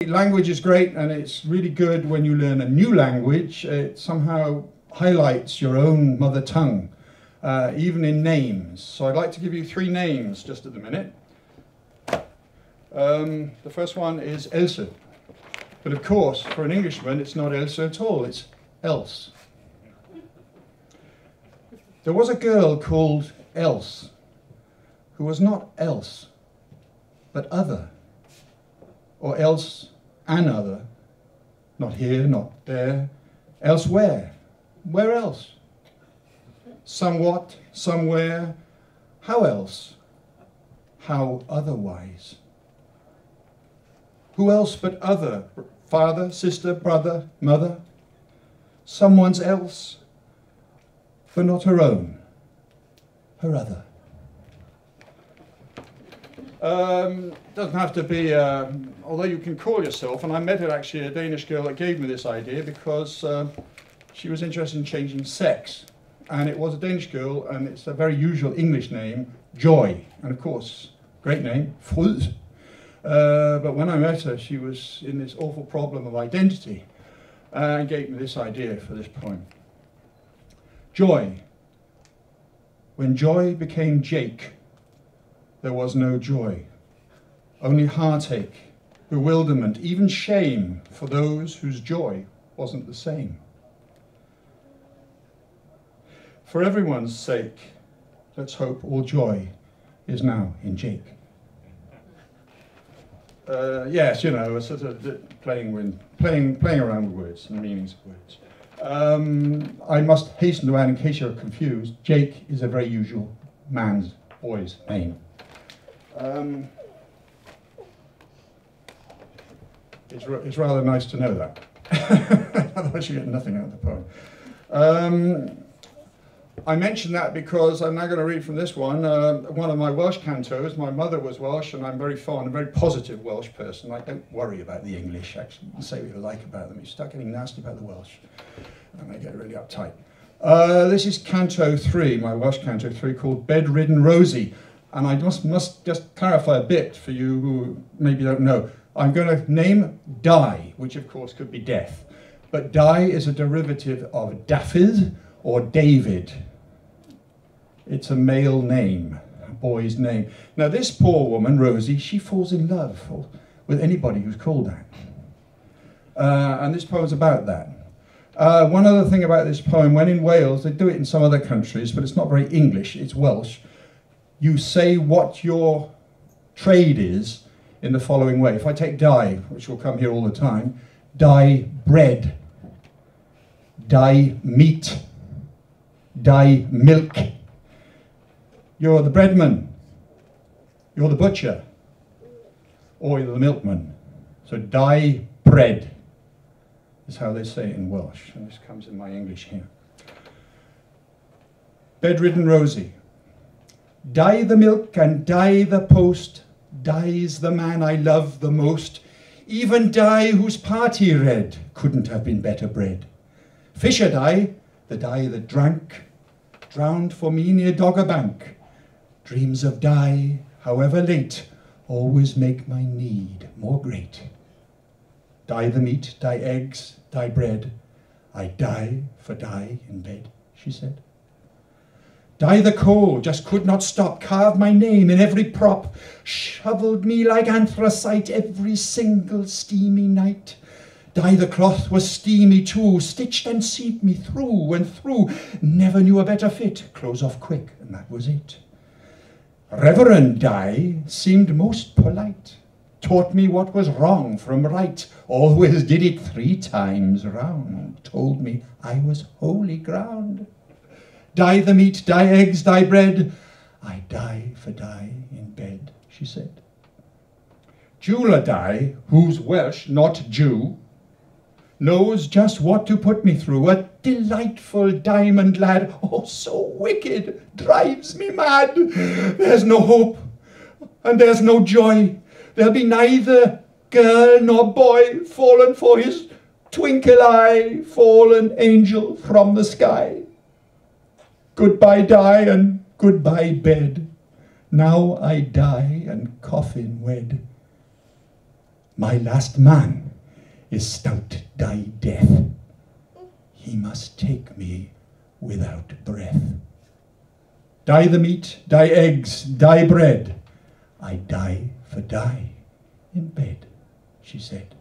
Language is great, and it's really good when you learn a new language. It somehow highlights your own mother tongue, even in names. So I'd like to give you 3 names just at the minute. The first one is Elsa. But of course, for an Englishman, it's not Elsa at all, it's Else. There was a girl called Else, who was not else, but other, or else another, not here, not there, elsewhere. Where else? Somewhat, somewhere, how else? How otherwise? Who else but other? Father, sister, brother, mother? Someone's else, but not her own, her other. Doesn't have to be, although you can call yourself, and I met actually a Danish girl that gave me this idea because she was interested in changing sex. And it was a Danish girl, and it's a very usual English name, Joy. And of course, great name, Fryd. But when I met her, she was in this awful problem of identity and gave me this idea for this poem. Joy. When Joy became Jake, there was no joy, only heartache, bewilderment, even shame for those whose joy wasn't the same. For everyone's sake, let's hope all joy is now in Jake. Yes, you know, sort of playing around with words and meanings of words. I must hasten to add, in case you're confused, Jake is a very usual boy's name. It's rather nice to know that. Otherwise you get nothing out of the poem. I mention that because I'm now going to read from this one. One of my Welsh cantos. My mother was Welsh, and I'm very fond, a very positive Welsh person. I don't worry about the English, actually. You can say what you like about them. You start getting nasty about the Welsh, and I get really uptight. This is Canto 3, my Welsh Canto 3, called Bedridden Rosie. And I must just clarify a bit for you who maybe don't know. I'm going to name die, which of course could be death. But die is a derivative of Dafydd or David. It's a male name, a boy's name. Now this poor woman, Rosie, she falls in love with anybody who's called that. And this poem's about that. One other thing about this poem, when in Wales, they do it in some other countries, but it's not very English, it's Welsh. You say what your trade is in the following way. If I take dye, which will come here all the time, dye bread, dye meat, dye milk. You're the breadman, you're the butcher, or you're the milkman. So dye bread is how they say it in Welsh, and this comes in my English here. Bedridden Rosie. Dye the milk and dye the post, dye's the man I love the most. Even dye whose party red couldn't have been better bred. Fisher dye, the dye that drank, drowned for me near Dogger Bank. Dreams of dye, however late, always make my need more great. Dye the meat, dye eggs, dye bread. I die for dye in bed, she said. Dye the coal, just could not stop, carved my name in every prop, shoveled me like anthracite every single steamy night. Dye the cloth was steamy too, stitched and sewed me through and through, never knew a better fit, close off quick, and that was it. Reverend Dye seemed most polite, taught me what was wrong from right, always did it 3 times round, told me I was holy ground. Dye the meat, dye eggs, dye bread, I die for dye in bed, she said. Jeweller Dye, who's Welsh, not Jew, knows just what to put me through, a delightful diamond lad, oh so wicked, drives me mad. There's no hope, and there's no joy, there'll be neither girl nor boy, fallen for his twinkle eye, fallen angel from the sky. Goodbye dye and goodbye bed, now I die and coffin wed. My last man is stout die death. He must take me without breath. Die the meat, die eggs, die bread. I die for die in bed, she said.